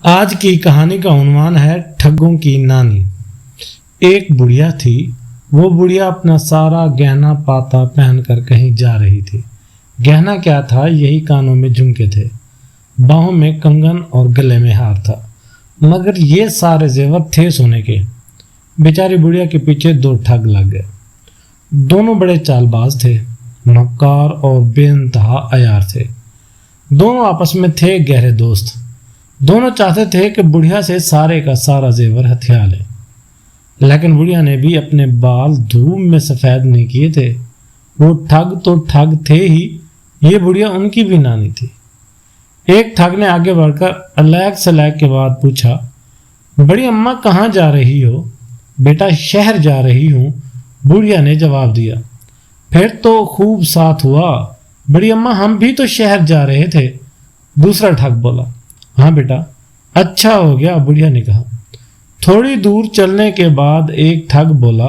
आज की कहानी का उन्वान है ठगों की नानी। एक बुढ़िया थी। वो बुढ़िया अपना सारा गहना पाता पहनकर कहीं जा रही थी। गहना क्या था? यही कानों में झुमके थे, बाहों में कंगन और गले में हार था, मगर ये सारे जेवर थे सोने के। बेचारी बुढ़िया के पीछे दो ठग लग गए। दोनों बड़े चालबाज थे, मक्कार और बेइंतहा अयार थे। दोनों आपस में थे गहरे दोस्त। दोनों चाहते थे कि बुढ़िया से सारे का सारा जेवर हथिया ले, लेकिन बुढ़िया ने भी अपने बाल धूप में सफ़ेद नहीं किए थे। वो ठग तो ठग थे ही, ये बुढ़िया उनकी भी नानी थी। एक ठग ने आगे बढ़कर अलैग सलैग के बाद पूछा, बड़ी अम्मा कहाँ जा रही हो? बेटा शहर जा रही हूँ, बुढ़िया ने जवाब दिया। फिर तो खूब साथ हुआ। बड़ी अम्मा हम भी तो शहर जा रहे थे, दूसरा ठग बोला। हाँ बेटा, अच्छा हो गया, बुढ़िया ने कहा। थोड़ी दूर चलने के बाद एक ठग बोला,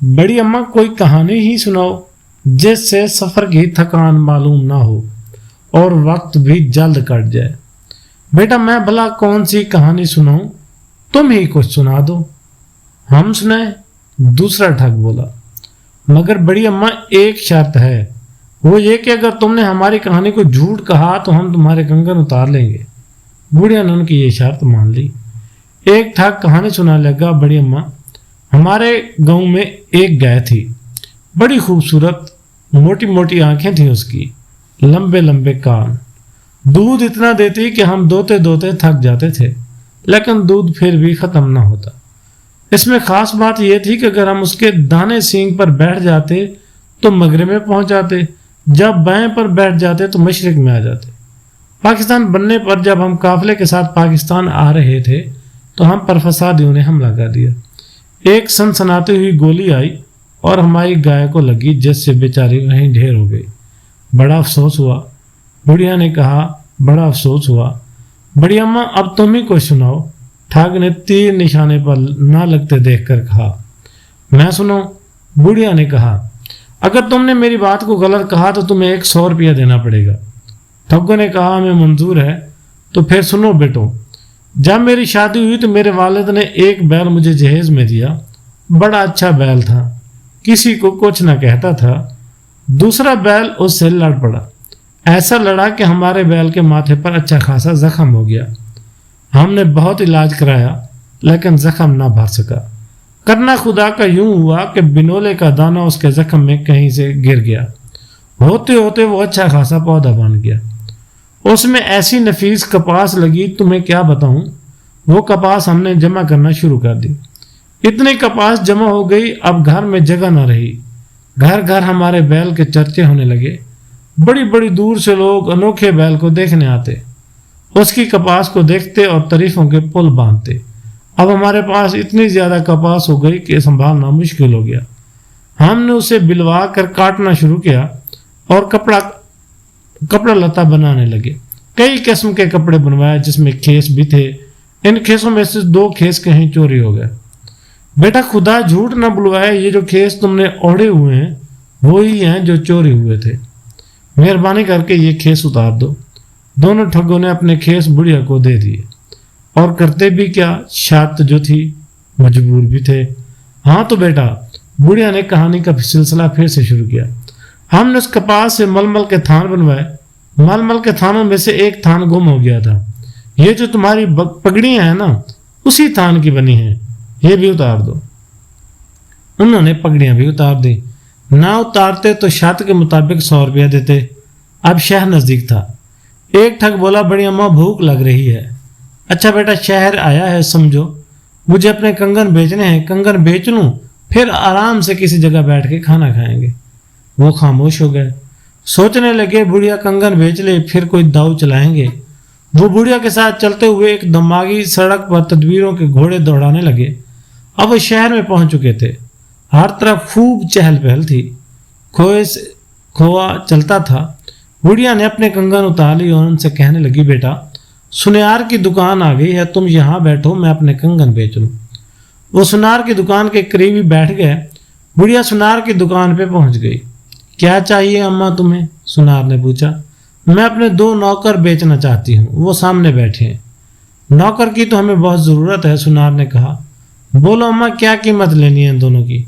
बड़ी अम्मा कोई कहानी ही सुनाओ जिससे सफर की थकान मालूम ना हो और वक्त भी जल्द कट जाए। बेटा मैं भला कौन सी कहानी सुनाऊं, तुम ही कुछ सुना दो। हम सुनाए? दूसरा ठग बोला। मगर बड़ी अम्मा एक शर्त है, वो ये कि अगर तुमने हमारी कहानी को झूठ कहा तो हम तुम्हारे कंगन उतार लेंगे। बुढ़िया ने उनकी ये शर्त मान ली। एक ठग कहानी सुना लगा, बड़ी अम्मा हमारे गांव में एक गाय थी, बड़ी खूबसूरत, मोटी मोटी आंखें थी उसकी, लंबे लंबे कान। दूध इतना देती कि हम दोते दोते थक जाते थे, लेकिन दूध फिर भी खत्म ना होता। इसमें खास बात यह थी कि अगर हम उसके दाने सींग पर बैठ जाते तो मगरे में पहुंच जाते, जब बाएं पर बैठ जाते तो मशरिक में आ जाते। पाकिस्तान बनने पर जब हम काफिले के साथ पाकिस्तान आ रहे थे तो हम पर फसादियों ने हमला कर दिया। एक सनसनाती हुई गोली आई और हमारी गाय को लगी, जिससे बेचारी वहीं ढेर हो गई। बड़ा अफसोस हुआ। बुढ़िया ने कहा, बड़ा अफसोस हुआ। बड़ी अम्मा अब तुम ही कुछ सुनाओ। ठग ने तीर निशाने पर ना लगते देखकर कहा। मैं सुनाऊं? बुढ़िया ने कहा। अगर तुमने मेरी बात को गलत कहा तो तुम्हें 100 रुपया देना पड़ेगा। ठगों ने कहा, हमें मंजूर है। तो फिर सुनो बेटो, जब मेरी शादी हुई तो मेरे वालिद ने एक बैल मुझे जहेज में दिया। बड़ा अच्छा बैल था, किसी को कुछ ना कहता था। दूसरा बैल उससे लड़ पड़ा, ऐसा लड़ा कि हमारे बैल के माथे पर अच्छा खासा जख्म हो गया। हमने बहुत इलाज कराया लेकिन जख्म ना भर सका। करना खुदा का यूं हुआ कि बिनोले का दाना उसके जख्म में कहीं से गिर गया। होते होते वो अच्छा खासा पौधा बन गया। उसमें ऐसी नफीस कपास लगी, तुम्हें क्या बताऊं। वो कपास हमने जमा करना शुरू कर दी। इतनी कपास जमा हो गई, अब घर में जगह न रही। घर घर हमारे बैल के चर्चे होने लगे। बड़ी बड़ी दूर से लोग अनोखे बैल को देखने आते, उसकी कपास को देखते और तारीफों के पुल बांधते। अब हमारे पास इतनी ज्यादा कपास हो गई कि संभालना मुश्किल हो गया। हमने उसे बिलवा कर काटना शुरू किया और कपड़ा लता बनाने लगे। कई किस्म के कपड़े बनवाए जिसमें खेस भी थे। इन खेसों में से 2 खेस कहीं चोरी हो गए। बेटा खुदा झूठ ना बुलवाए, ये जो खेस तुमने ओढ़े हुए हैं वो ही हैं जो चोरी हुए थे। मेहरबानी करके ये खेस उतार दो। दोनों ठगों ने अपने खेस बुढ़िया को दे दिए, और करते भी क्या, शर्त जो थी, मजबूर भी थे। हाँ तो बेटा, बुढ़िया ने कहानी का सिलसिला फिर से शुरू किया। हमने उस कपास से मलमल के थान बनवाए। मलमल के थानों में से एक थान गुम हो गया था। ये जो तुम्हारी पगड़ियां हैं ना, उसी थान की बनी हैं, ये भी उतार दो। उन्होंने पगड़ियां भी उतार दी। ना उतारते तो शर्त के मुताबिक 100 रुपया देते। अब शहर नजदीक था। एक ठग बोला, बड़ी अम्मा भूख लग रही है। अच्छा बेटा, शहर आया है समझो, मुझे अपने कंगन बेचने हैं। कंगन बेच लूं, फिर आराम से किसी जगह बैठ के खाना खाएंगे। वो खामोश हो गए। सोचने लगे, बुढ़िया कंगन बेच ले, फिर कोई दाव चलाएंगे। वो बुढ़िया के साथ चलते हुए एक दिमागी सड़क पर तदबीरों के घोड़े दौड़ाने लगे। अब वो शहर में पहुंच चुके थे। हर तरफ खूब चहल पहल थी, खोआ चलता था। बुढ़िया ने अपने कंगन उतार ली और उनसे कहने लगी, बेटा सुनार की दुकान आ गई है, तुम यहाँ बैठो, मैं अपने कंगन बेच लूं। वो सुनार की दुकान के करीब ही बैठ गए। बुढ़िया सुनार की दुकान पे पहुंच गई। क्या चाहिए अम्मा तुम्हें? सुनार ने पूछा। मैं अपने 2 नौकर बेचना चाहती हूँ, वो सामने बैठे हैं। नौकर की तो हमें बहुत ज़रूरत है, सुनार ने कहा। बोलो अम्मा, क्या कीमत लेनी है इन दोनों की?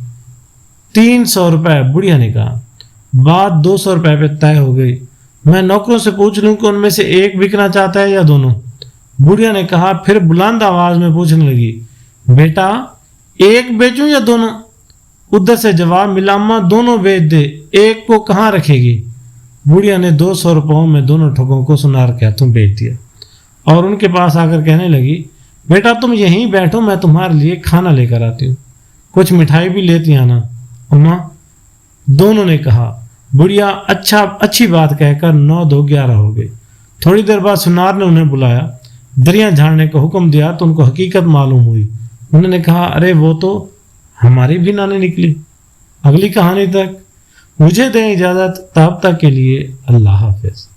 300 रुपये, बुढ़िया ने कहा। बात 200 रुपये पे तय हो गई। मैं नौकरों से पूछ लूं कि उनमें से एक बिकना चाहता है या दोनों? बुढ़िया ने कहा। फिर बुलंद आवाज में पूछने लगी, बेटा एक बेचूं या दोनों? उधर से जवाब मिला, अम्मा दोनों बेच दे, एक को कहाँ रखेगी? बुढ़िया ने 200 रुपयों में दोनों ठगों को सुनार के हाथों बेच दिया और उनके पास आकर कहने लगी, बेटा तुम यहीं बैठो, मैं तुम्हारे लिए खाना लेकर आती हूँ, कुछ मिठाई भी लेती आना। अम्मा, दोनों ने कहा। बुढ़िया अच्छी बात कहकर 9-2-11 हो गई। थोड़ी देर बाद सुनार ने उन्हें बुलाया, दरिया झाड़ने का हुक्म दिया तो उनको हकीकत मालूम हुई। उन्होंने कहा, अरे वो तो हमारी भी नानी निकली। अगली कहानी तक मुझे दें इजाज़त, तब तक के लिए अल्लाह हाफिज।